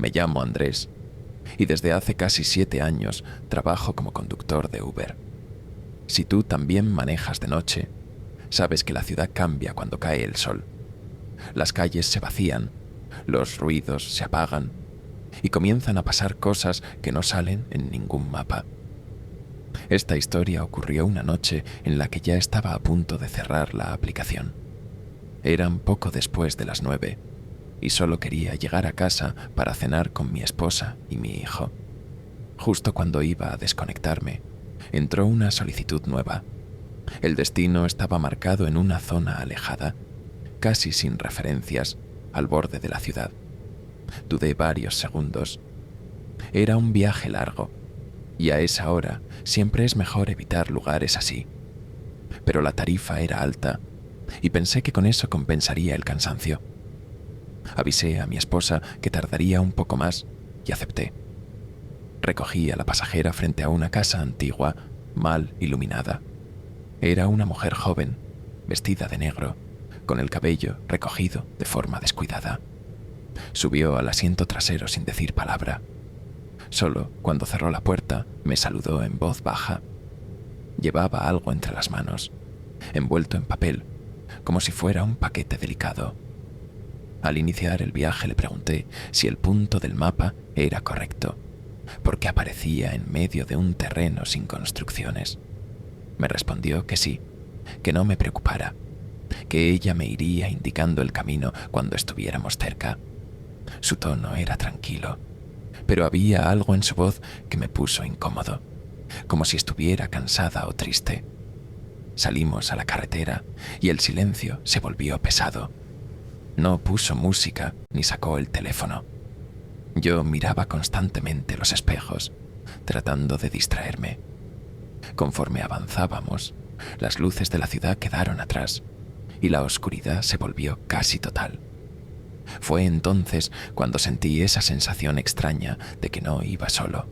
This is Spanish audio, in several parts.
Me llamo Andrés y desde hace casi 7 años trabajo como conductor de Uber. Si tú también manejas de noche, sabes que la ciudad cambia cuando cae el sol. Las calles se vacían, los ruidos se apagan y comienzan a pasar cosas que no salen en ningún mapa. Esta historia ocurrió una noche en la que ya estaba a punto de cerrar la aplicación. Eran poco después de las 9 y solo quería llegar a casa para cenar con mi esposa y mi hijo. Justo cuando iba a desconectarme, entró una solicitud nueva. El destino estaba marcado en una zona alejada, casi sin referencias, al borde de la ciudad. Dudé varios segundos. Era un viaje largo, y a esa hora siempre es mejor evitar lugares así. Pero la tarifa era alta, y pensé que con eso compensaría el cansancio. Avisé a mi esposa que tardaría un poco más y acepté. Recogí a la pasajera frente a una casa antigua, mal iluminada. Era una mujer joven, vestida de negro, con el cabello recogido de forma descuidada. Subió al asiento trasero sin decir palabra. Solo cuando cerró la puerta me saludó en voz baja. Llevaba algo entre las manos, envuelto en papel, como si fuera un paquete delicado. Al iniciar el viaje le pregunté si el punto del mapa era correcto, porque aparecía en medio de un terreno sin construcciones. Me respondió que sí, que no me preocupara, que ella me iría indicando el camino cuando estuviéramos cerca. Su tono era tranquilo, pero había algo en su voz que me puso incómodo, como si estuviera cansada o triste. Salimos a la carretera y el silencio se volvió pesado. No puso música ni sacó el teléfono. Yo miraba constantemente los espejos, tratando de distraerme. Conforme avanzábamos, las luces de la ciudad quedaron atrás y la oscuridad se volvió casi total. Fue entonces cuando sentí esa sensación extraña de que no iba solo.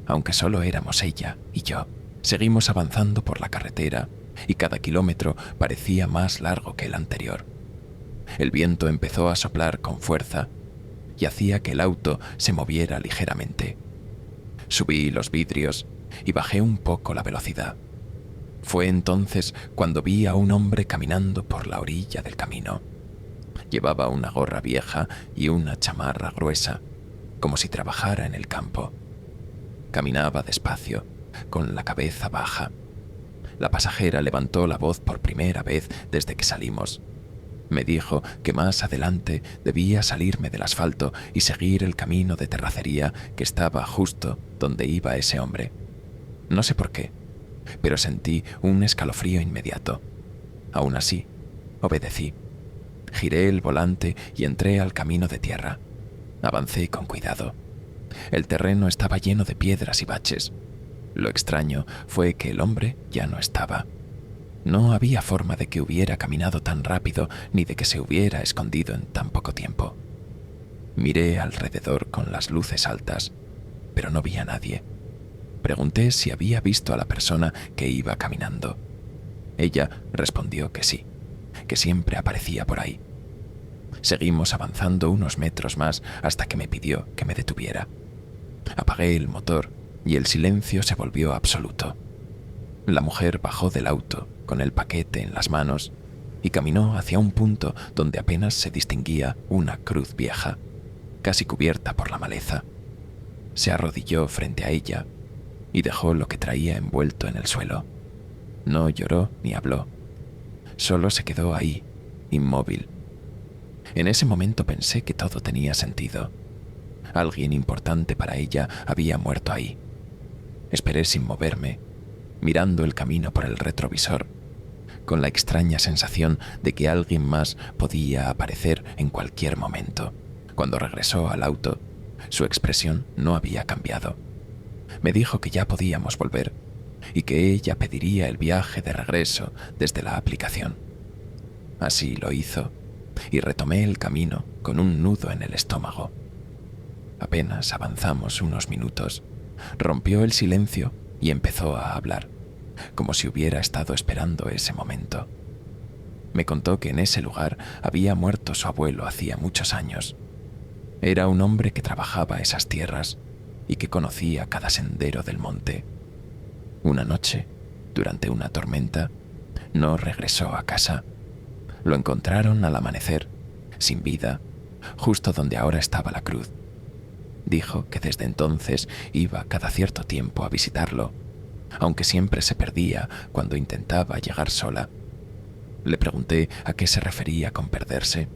Aunque solo éramos ella y yo, seguimos avanzando por la carretera y cada kilómetro parecía más largo que el anterior. El viento empezó a soplar con fuerza y hacía que el auto se moviera ligeramente. Subí los vidrios y bajé un poco la velocidad. Fue entonces cuando vi a un hombre caminando por la orilla del camino. Llevaba una gorra vieja y una chamarra gruesa, como si trabajara en el campo. Caminaba despacio, con la cabeza baja. La pasajera levantó la voz por primera vez desde que salimos. Me dijo que más adelante debía salirme del asfalto y seguir el camino de terracería que estaba justo donde iba ese hombre. No sé por qué, pero sentí un escalofrío inmediato. Aún así, obedecí. Giré el volante y entré al camino de tierra. Avancé con cuidado. El terreno estaba lleno de piedras y baches. Lo extraño fue que el hombre ya no estaba. No había forma de que hubiera caminado tan rápido ni de que se hubiera escondido en tan poco tiempo. Miré alrededor con las luces altas, pero no vi a nadie. Pregunté si había visto a la persona que iba caminando. Ella respondió que sí, que siempre aparecía por ahí. Seguimos avanzando unos metros más hasta que me pidió que me detuviera. Apagué el motor y el silencio se volvió absoluto. La mujer bajó del auto con el paquete en las manos y caminó hacia un punto donde apenas se distinguía una cruz vieja, casi cubierta por la maleza. Se arrodilló frente a ella y dejó lo que traía envuelto en el suelo. No lloró ni habló. Solo se quedó ahí, inmóvil. En ese momento pensé que todo tenía sentido. Alguien importante para ella había muerto ahí. Esperé sin moverme, mirando el camino por el retrovisor, con la extraña sensación de que alguien más podía aparecer en cualquier momento. Cuando regresó al auto, su expresión no había cambiado. Me dijo que ya podíamos volver y que ella pediría el viaje de regreso desde la aplicación. Así lo hizo y retomé el camino con un nudo en el estómago. Apenas avanzamos unos minutos, rompió el silencio y empezó a hablar, como si hubiera estado esperando ese momento. Me contó que en ese lugar había muerto su abuelo hacía muchos años. Era un hombre que trabajaba esas tierras y que conocía cada sendero del monte. Una noche, durante una tormenta, no regresó a casa. Lo encontraron al amanecer, sin vida, justo donde ahora estaba la cruz. Dijo que desde entonces iba cada cierto tiempo a visitarlo, aunque siempre se perdía cuando intentaba llegar sola. Le pregunté a qué se refería con perderse.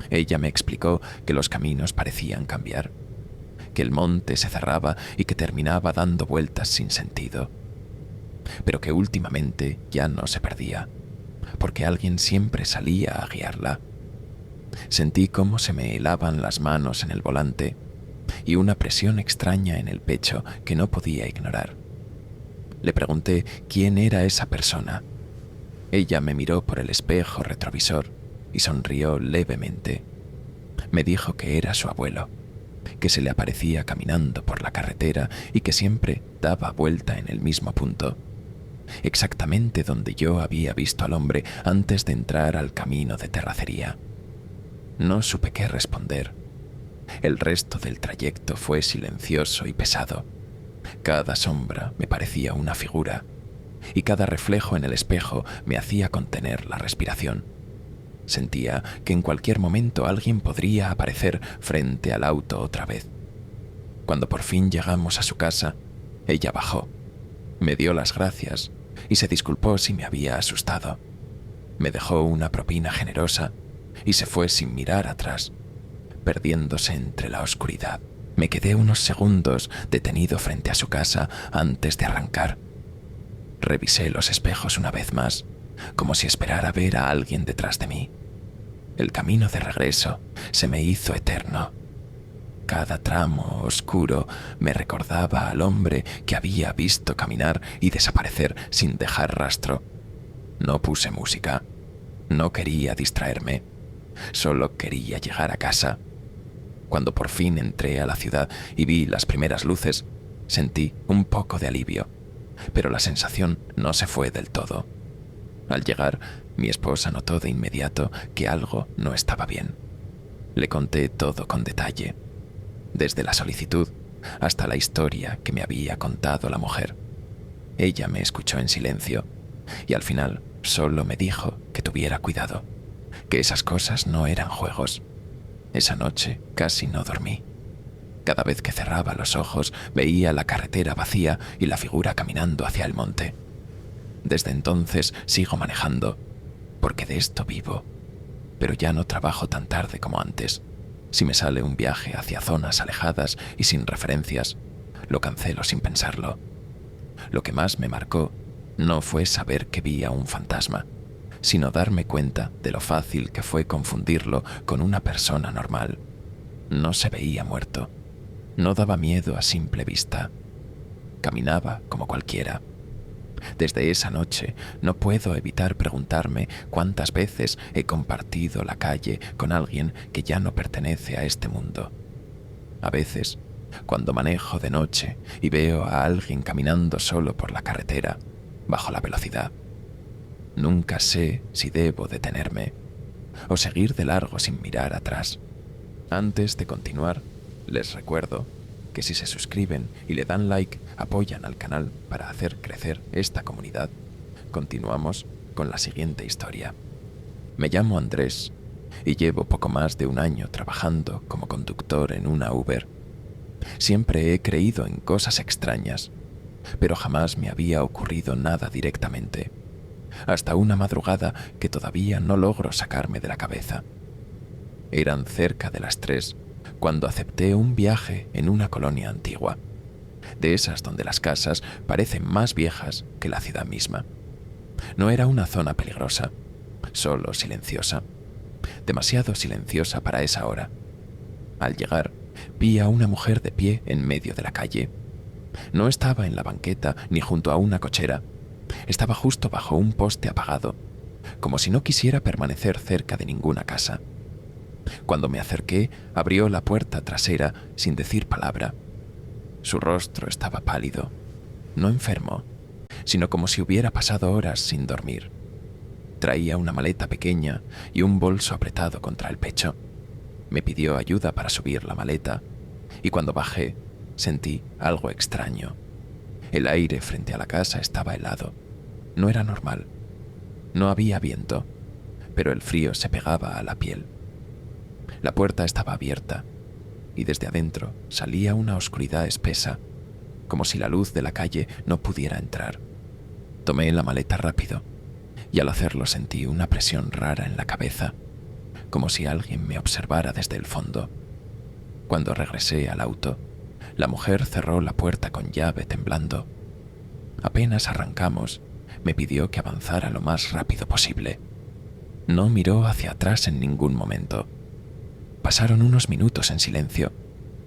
Ella me explicó que los caminos parecían cambiar, que el monte se cerraba y que terminaba dando vueltas sin sentido, pero que últimamente ya no se perdía, porque alguien siempre salía a guiarla. Sentí cómo se me helaban las manos en el volante y una presión extraña en el pecho que no podía ignorar. Le pregunté quién era esa persona. Ella me miró por el espejo retrovisor y sonrió levemente. Me dijo que era su abuelo, que se le aparecía caminando por la carretera y que siempre daba vuelta en el mismo punto, exactamente donde yo había visto al hombre antes de entrar al camino de terracería. No supe qué responder. El resto del trayecto fue silencioso y pesado. Cada sombra me parecía una figura, y cada reflejo en el espejo me hacía contener la respiración. Sentía que en cualquier momento alguien podría aparecer frente al auto otra vez. Cuando por fin llegamos a su casa, ella bajó, me dio las gracias y se disculpó si me había asustado. Me dejó una propina generosa y se fue sin mirar atrás, perdiéndose entre la oscuridad. Me quedé unos segundos detenido frente a su casa antes de arrancar. Revisé los espejos una vez más, como si esperara ver a alguien detrás de mí. El camino de regreso se me hizo eterno. Cada tramo oscuro me recordaba al hombre que había visto caminar y desaparecer sin dejar rastro. No puse música. No quería distraerme. Solo quería llegar a casa. Cuando por fin entré a la ciudad y vi las primeras luces, sentí un poco de alivio, pero la sensación no se fue del todo. Al llegar, mi esposa notó de inmediato que algo no estaba bien. Le conté todo con detalle, desde la solicitud hasta la historia que me había contado la mujer. Ella me escuchó en silencio y al final solo me dijo que tuviera cuidado, que esas cosas no eran juegos. Esa noche casi no dormí. Cada vez que cerraba los ojos veía la carretera vacía y la figura caminando hacia el monte. Desde entonces sigo manejando, porque de esto vivo, pero ya no trabajo tan tarde como antes. Si me sale un viaje hacia zonas alejadas y sin referencias, lo cancelo sin pensarlo. Lo que más me marcó no fue saber que vi a un fantasma, sino darme cuenta de lo fácil que fue confundirlo con una persona normal. No se veía muerto, no daba miedo a simple vista. Caminaba como cualquiera. Desde esa noche no puedo evitar preguntarme cuántas veces he compartido la calle con alguien que ya no pertenece a este mundo. A veces, cuando manejo de noche y veo a alguien caminando solo por la carretera, bajo la velocidad, nunca sé si debo detenerme o seguir de largo sin mirar atrás. Antes de continuar, les recuerdo que si se suscriben y le dan like, apoyan al canal para hacer crecer esta comunidad. Continuamos con la siguiente historia. Me llamo Andrés y llevo poco más de un año trabajando como conductor en una Uber. Siempre he creído en cosas extrañas, pero jamás me había ocurrido nada directamente, hasta una madrugada que todavía no logro sacarme de la cabeza. Eran cerca de las 3 cuando acepté un viaje en una colonia antigua, de esas donde las casas parecen más viejas que la ciudad misma. No era una zona peligrosa, solo silenciosa, demasiado silenciosa para esa hora. Al llegar, vi a una mujer de pie en medio de la calle. No estaba en la banqueta ni junto a una cochera, estaba justo bajo un poste apagado, como si no quisiera permanecer cerca de ninguna casa. Cuando me acerqué, abrió la puerta trasera sin decir palabra. Su rostro estaba pálido, no enfermo, sino como si hubiera pasado horas sin dormir. Traía una maleta pequeña y un bolso apretado contra el pecho. Me pidió ayuda para subir la maleta y cuando bajé sentí algo extraño. El aire frente a la casa estaba helado. No era normal. No había viento, pero el frío se pegaba a la piel. La puerta estaba abierta y desde adentro salía una oscuridad espesa, como si la luz de la calle no pudiera entrar. Tomé la maleta rápido y al hacerlo sentí una presión rara en la cabeza, como si alguien me observara desde el fondo. Cuando regresé al auto, la mujer cerró la puerta con llave temblando. Apenas arrancamos, me pidió que avanzara lo más rápido posible. No miró hacia atrás en ningún momento. Pasaron unos minutos en silencio,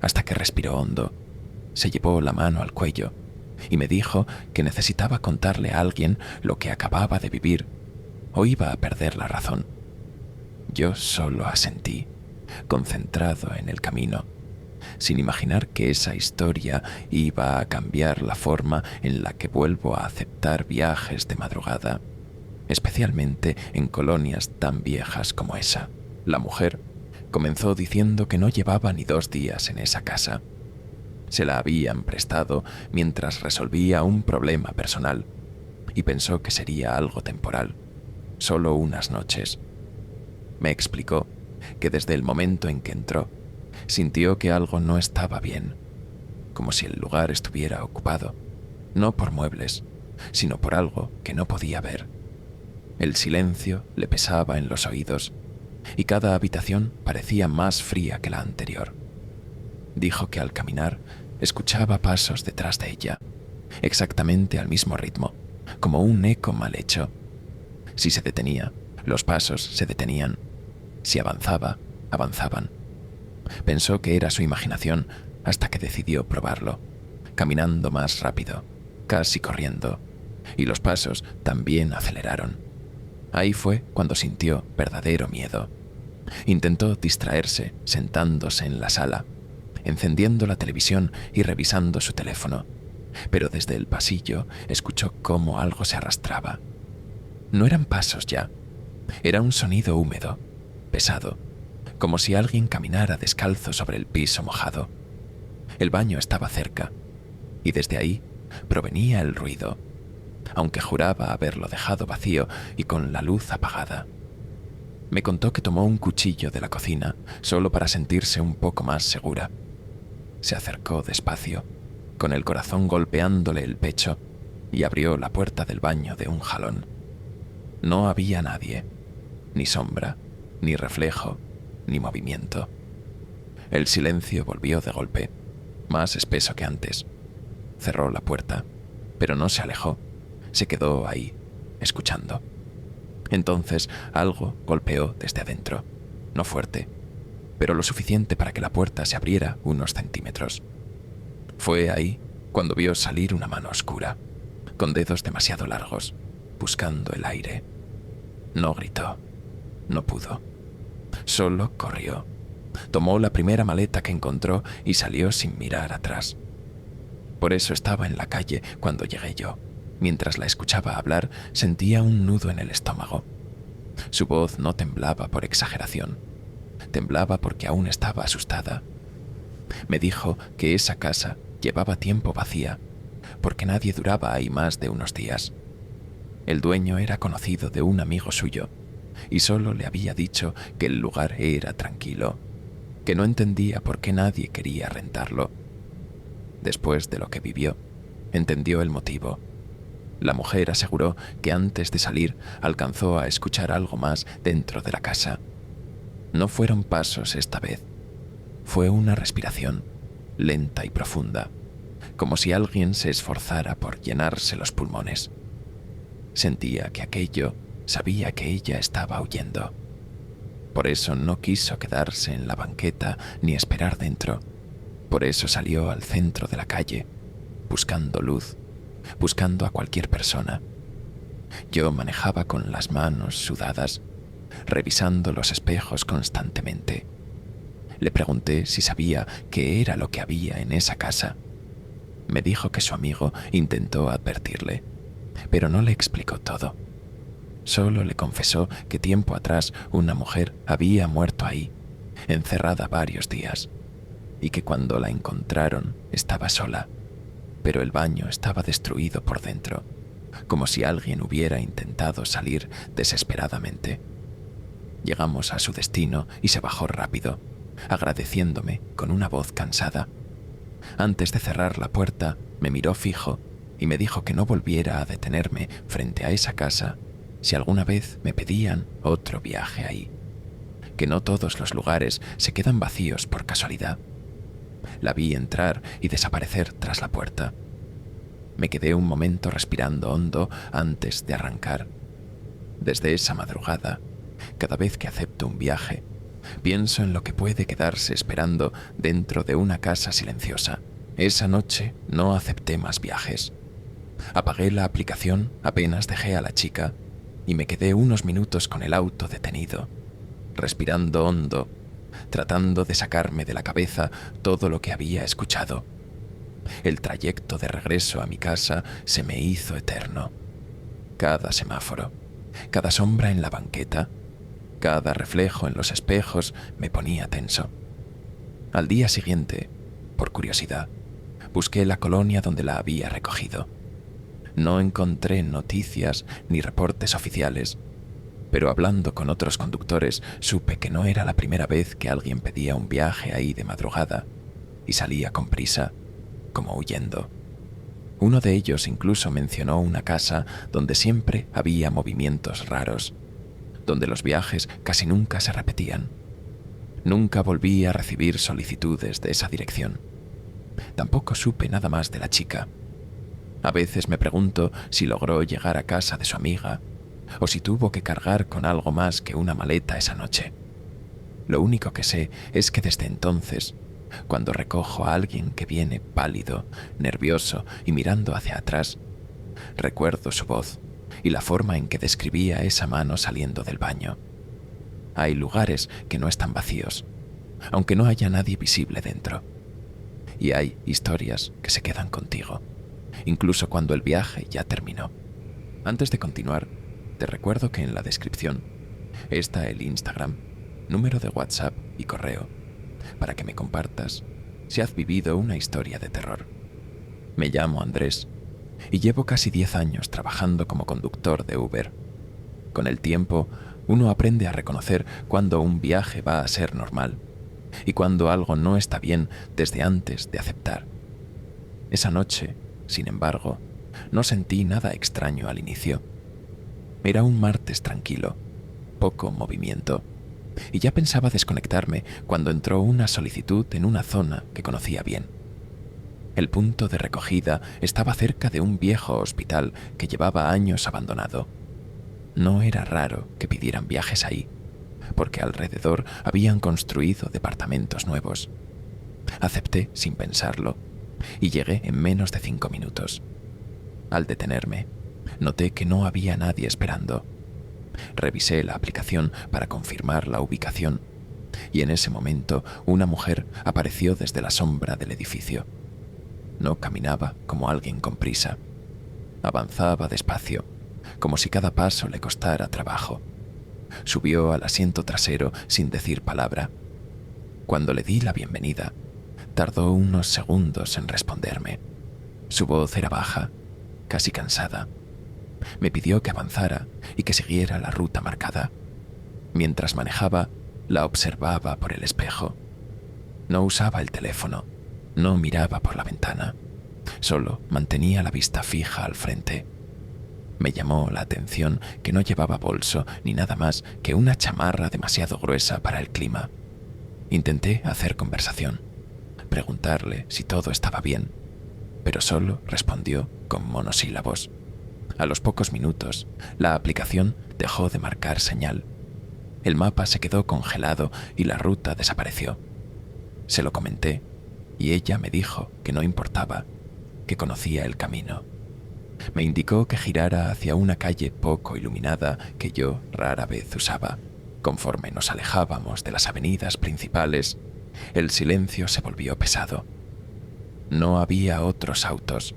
hasta que respiró hondo. Se llevó la mano al cuello y me dijo que necesitaba contarle a alguien lo que acababa de vivir o iba a perder la razón. Yo solo asentí, concentrado en el camino, sin imaginar que esa historia iba a cambiar la forma en la que vuelvo a aceptar viajes de madrugada, especialmente en colonias tan viejas como esa. La mujer comenzó diciendo que no llevaba ni 2 días en esa casa. Se la habían prestado mientras resolvía un problema personal y pensó que sería algo temporal, solo unas noches. Me explicó que desde el momento en que entró, sintió que algo no estaba bien, como si el lugar estuviera ocupado, no por muebles, sino por algo que no podía ver. El silencio le pesaba en los oídos y cada habitación parecía más fría que la anterior. Dijo que al caminar escuchaba pasos detrás de ella, exactamente al mismo ritmo, como un eco mal hecho. Si se detenía, los pasos se detenían. Si avanzaba, avanzaban. Pensó que era su imaginación hasta que decidió probarlo, caminando más rápido, casi corriendo, y los pasos también aceleraron. Ahí fue cuando sintió verdadero miedo. Intentó distraerse sentándose en la sala, encendiendo la televisión y revisando su teléfono, pero desde el pasillo escuchó cómo algo se arrastraba. No eran pasos ya, era un sonido húmedo, pesado, como si alguien caminara descalzo sobre el piso mojado. El baño estaba cerca, y desde ahí provenía el ruido, aunque juraba haberlo dejado vacío y con la luz apagada. Me contó que tomó un cuchillo de la cocina solo para sentirse un poco más segura. Se acercó despacio, con el corazón golpeándole el pecho, y abrió la puerta del baño de un jalón. No había nadie, ni sombra, ni reflejo, ni movimiento. El silencio volvió de golpe, más espeso que antes. Cerró la puerta, pero no se alejó, se quedó ahí, escuchando. Entonces algo golpeó desde adentro, no fuerte, pero lo suficiente para que la puerta se abriera unos centímetros. Fue ahí cuando vio salir una mano oscura, con dedos demasiado largos, buscando el aire. No gritó, no pudo. Solo corrió. Tomó la primera maleta que encontró y salió sin mirar atrás. Por eso estaba en la calle cuando llegué yo. Mientras la escuchaba hablar, sentía un nudo en el estómago. Su voz no temblaba por exageración. Temblaba porque aún estaba asustada. Me dijo que esa casa llevaba tiempo vacía, porque nadie duraba ahí más de unos días. El dueño era conocido de un amigo suyo, y solo le había dicho que el lugar era tranquilo, que no entendía por qué nadie quería rentarlo. Después de lo que vivió, entendió el motivo. La mujer aseguró que antes de salir alcanzó a escuchar algo más dentro de la casa. No fueron pasos esta vez. Fue una respiración, lenta y profunda, como si alguien se esforzara por llenarse los pulmones. Sentía que aquello sabía que ella estaba huyendo. Por eso no quiso quedarse en la banqueta ni esperar dentro. Por eso salió al centro de la calle, buscando luz, buscando a cualquier persona. Yo manejaba con las manos sudadas, revisando los espejos constantemente. Le pregunté si sabía qué era lo que había en esa casa. Me dijo que su amigo intentó advertirle, pero no le explicó todo. Solo le confesó que tiempo atrás una mujer había muerto ahí encerrada varios días, y que cuando la encontraron estaba sola, pero el baño estaba destruido por dentro, como si alguien hubiera intentado salir desesperadamente. Llegamos a su destino y se bajó rápido, agradeciéndome con una voz cansada. Antes de cerrar la puerta, me miró fijo y me dijo que no volviera a detenerme frente a esa casa si alguna vez me pedían otro viaje ahí, que no todos los lugares se quedan vacíos por casualidad. La vi entrar y desaparecer tras la puerta. Me quedé un momento respirando hondo antes de arrancar. Desde esa madrugada, cada vez que acepto un viaje, pienso en lo que puede quedarse esperando dentro de una casa silenciosa. Esa noche no acepté más viajes. Apagué la aplicación apenas dejé a la chica y me quedé unos minutos con el auto detenido, respirando hondo, tratando de sacarme de la cabeza todo lo que había escuchado. El trayecto de regreso a mi casa se me hizo eterno. Cada semáforo, cada sombra en la banqueta, cada reflejo en los espejos me ponía tenso. Al día siguiente, por curiosidad, busqué la colonia donde la había recogido. No encontré noticias ni reportes oficiales, pero hablando con otros conductores supe que no era la primera vez que alguien pedía un viaje ahí de madrugada y salía con prisa, como huyendo. Uno de ellos incluso mencionó una casa donde siempre había movimientos raros, donde los viajes casi nunca se repetían. Nunca volví a recibir solicitudes de esa dirección. Tampoco supe nada más de la chica. A veces me pregunto si logró llegar a casa de su amiga o si tuvo que cargar con algo más que una maleta esa noche. Lo único que sé es que desde entonces, cuando recojo a alguien que viene pálido, nervioso y mirando hacia atrás, recuerdo su voz y la forma en que describía esa mano saliendo del baño. Hay lugares que no están vacíos, aunque no haya nadie visible dentro. Y hay historias que se quedan contigo, incluso cuando el viaje ya terminó. Antes de continuar, te recuerdo que en la descripción está el Instagram, número de WhatsApp y correo, para que me compartas si has vivido una historia de terror. Me llamo Andrés y llevo casi 10 años trabajando como conductor de Uber. Con el tiempo, uno aprende a reconocer cuando un viaje va a ser normal y cuando algo no está bien desde antes de aceptar. Esa noche, sin embargo, no sentí nada extraño al inicio. Era un martes tranquilo, poco movimiento, y ya pensaba desconectarme cuando entró una solicitud en una zona que conocía bien. El punto de recogida estaba cerca de un viejo hospital que llevaba años abandonado. No era raro que pidieran viajes ahí, porque alrededor habían construido departamentos nuevos. Acepté sin pensarlo y llegué en menos de 5 minutos. Al detenerme, noté que no había nadie esperando. Revisé la aplicación para confirmar la ubicación y en ese momento una mujer apareció desde la sombra del edificio. No caminaba como alguien con prisa. Avanzaba despacio, como si cada paso le costara trabajo. Subió al asiento trasero sin decir palabra. Cuando le di la bienvenida, tardó unos segundos en responderme. Su voz era baja, casi cansada. Me pidió que avanzara y que siguiera la ruta marcada. Mientras manejaba, la observaba por el espejo. No usaba el teléfono, no miraba por la ventana, solo mantenía la vista fija al frente. Me llamó la atención que no llevaba bolso ni nada más que una chamarra demasiado gruesa para el clima. Intenté hacer conversación, preguntarle si todo estaba bien, pero solo respondió con monosílabos. A los pocos minutos, la aplicación dejó de marcar señal. El mapa se quedó congelado y la ruta desapareció. Se lo comenté y ella me dijo que no importaba, que conocía el camino. Me indicó que girara hacia una calle poco iluminada que yo rara vez usaba. Conforme nos alejábamos de las avenidas principales, el silencio se volvió pesado. No había otros autos,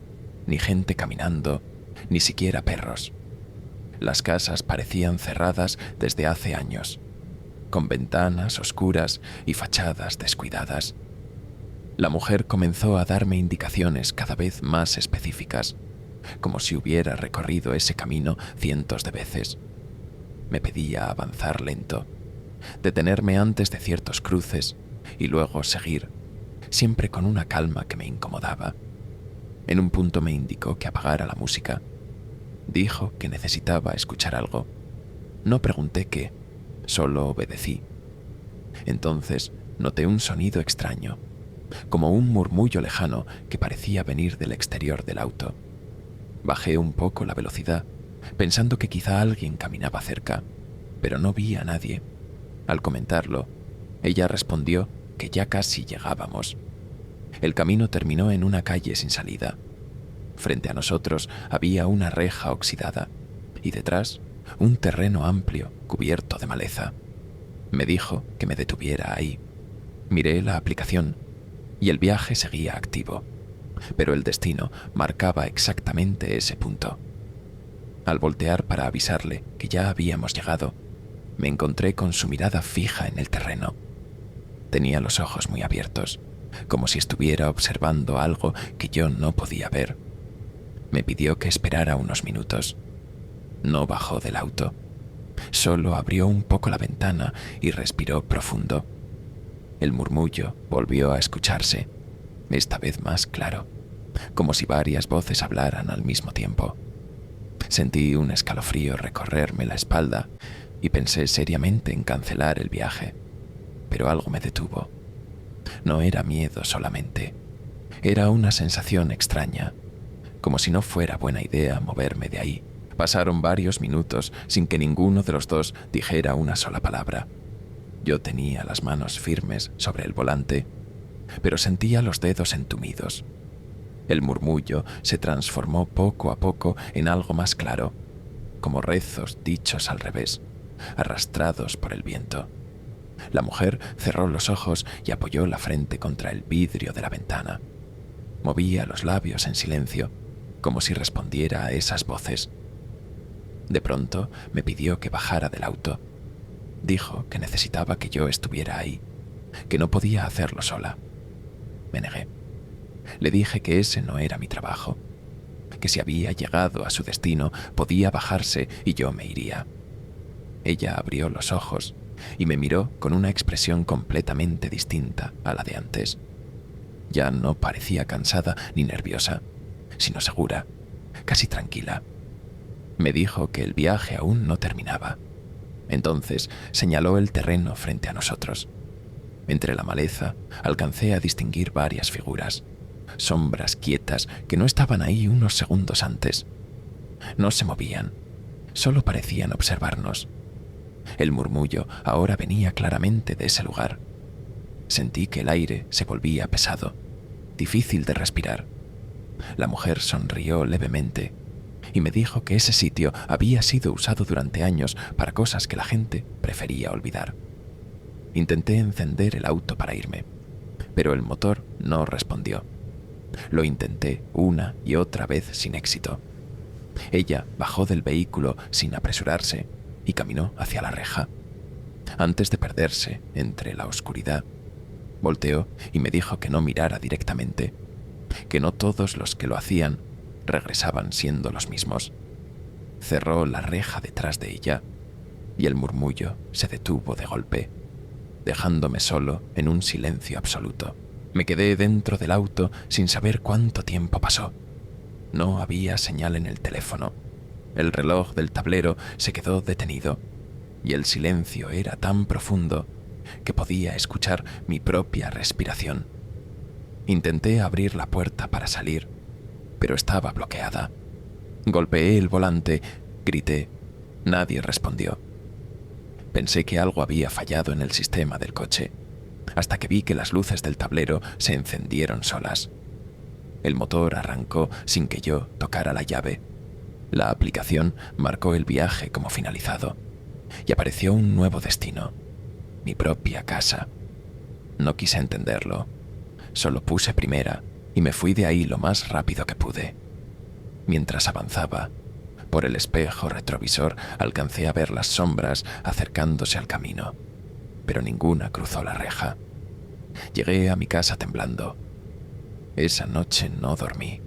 ni gente caminando, ni siquiera perros. Las casas parecían cerradas desde hace años. con ventanas oscuras y fachadas descuidadas. La mujer comenzó a darme indicaciones cada vez más específicas, como si hubiera recorrido ese camino cientos de veces. Me pedía avanzar lento, detenerme antes de ciertos cruces y luego seguir, siempre con una calma que me incomodaba. En un punto me indicó que apagara la música. Dijo que necesitaba escuchar algo. No pregunté qué, solo obedecí. Entonces noté un sonido extraño, como un murmullo lejano que parecía venir del exterior del auto. Bajé un poco la velocidad, pensando que quizá alguien caminaba cerca, pero no vi a nadie. Al comentarlo, ella respondió que ya casi llegábamos. El camino terminó en una calle sin salida. Frente a nosotros había una reja oxidada y detrás un terreno amplio cubierto de maleza. Me dijo que me detuviera ahí. Miré la aplicación y el viaje seguía activo, pero el destino marcaba exactamente ese punto. Al voltear para avisarle que ya habíamos llegado, me encontré con su mirada fija en el terreno. Tenía los ojos muy abiertos, como si estuviera observando algo que yo no podía ver. Me pidió que esperara unos minutos. No bajó del auto. Solo abrió un poco la ventana y respiró profundo. El murmullo volvió a escucharse, esta vez más claro, como si varias voces hablaran al mismo tiempo. Sentí un escalofrío recorrerme la espalda y pensé seriamente en cancelar el viaje, pero algo me detuvo. No era miedo solamente, era una sensación extraña, como si no fuera buena idea moverme de ahí. Pasaron varios minutos sin que ninguno de los dos dijera una sola palabra. Yo tenía las manos firmes sobre el volante, pero sentía los dedos entumidos. El murmullo se transformó poco a poco en algo más claro, como rezos dichos al revés, arrastrados por el viento. La mujer cerró los ojos y apoyó la frente contra el vidrio de la ventana. Movía los labios en silencio, como si respondiera a esas voces. De pronto me pidió que bajara del auto. Dijo que necesitaba que yo estuviera ahí, que no podía hacerlo sola. Me negué. Le dije que ese no era mi trabajo, que si había llegado a su destino podía bajarse y yo me iría. Ella abrió los ojos y me miró con una expresión completamente distinta a la de antes. Ya no parecía cansada ni nerviosa, sino segura, casi tranquila. Me dijo que el viaje aún no terminaba. Entonces señaló el terreno frente a nosotros. Entre la maleza alcancé a distinguir varias figuras, sombras quietas que no estaban ahí unos segundos antes. No se movían, solo parecían observarnos. El murmullo ahora venía claramente de ese lugar. Sentí que el aire se volvía pesado, difícil de respirar. La mujer sonrió levemente y me dijo que ese sitio había sido usado durante años para cosas que la gente prefería olvidar. Intenté encender el auto para irme, pero el motor no respondió. Lo intenté una y otra vez sin éxito. Ella bajó del vehículo sin apresurarse y caminó hacia la reja. Antes de perderse entre la oscuridad, volteó y me dijo que no mirara directamente, que no todos los que lo hacían regresaban siendo los mismos. Cerró la reja detrás de ella y el murmullo se detuvo de golpe, dejándome solo en un silencio absoluto. Me quedé dentro del auto sin saber cuánto tiempo pasó. No había señal en el teléfono. El reloj del tablero se quedó detenido y el silencio era tan profundo que podía escuchar mi propia respiración. Intenté abrir la puerta para salir, pero estaba bloqueada. Golpeé el volante, grité. Nadie respondió. Pensé que algo había fallado en el sistema del coche, hasta que vi que las luces del tablero se encendieron solas. El motor arrancó sin que yo tocara la llave. La aplicación marcó el viaje como finalizado y apareció un nuevo destino, mi propia casa. No quise entenderlo, solo puse primera y me fui de ahí lo más rápido que pude. Mientras avanzaba, por el espejo retrovisor alcancé a ver las sombras acercándose al camino. pero ninguna cruzó la reja. Llegué a mi casa temblando. Esa noche no dormí.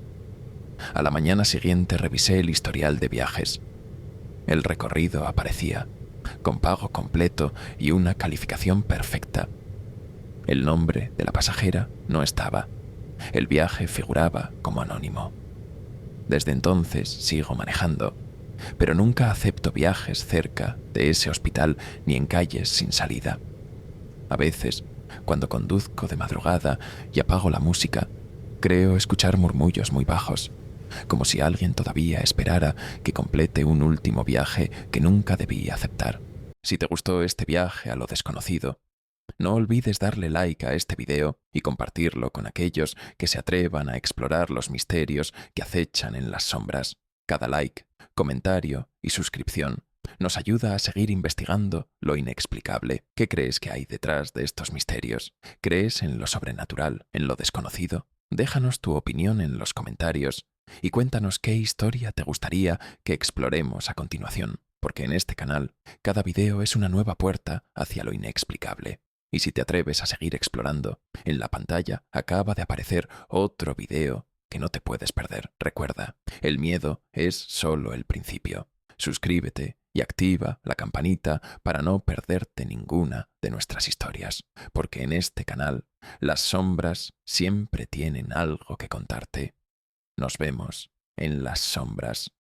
A la mañana siguiente revisé el historial de viajes. El recorrido aparecía, con pago completo y una calificación perfecta. El nombre de la pasajera no estaba. El viaje figuraba como anónimo. Desde entonces sigo manejando, pero nunca acepto viajes cerca de ese hospital ni en calles sin salida. A veces, cuando conduzco de madrugada y apago la música, creo escuchar murmullos muy bajos, como si alguien todavía esperara que complete un último viaje que nunca debí aceptar. Si te gustó este viaje a lo desconocido, no olvides darle like a este video y compartirlo con aquellos que se atrevan a explorar los misterios que acechan en las sombras. Cada like, comentario y suscripción nos ayuda a seguir investigando lo inexplicable. ¿Qué crees que hay detrás de estos misterios? ¿Crees en lo sobrenatural, en lo desconocido? Déjanos tu opinión en los comentarios y cuéntanos qué historia te gustaría que exploremos a continuación, porque en este canal cada video es una nueva puerta hacia lo inexplicable. Y si te atreves a seguir explorando, en la pantalla acaba de aparecer otro video que no te puedes perder. Recuerda, el miedo es solo el principio. Suscríbete y activa la campanita para no perderte ninguna de nuestras historias, porque en este canal las sombras siempre tienen algo que contarte. Nos vemos en las sombras.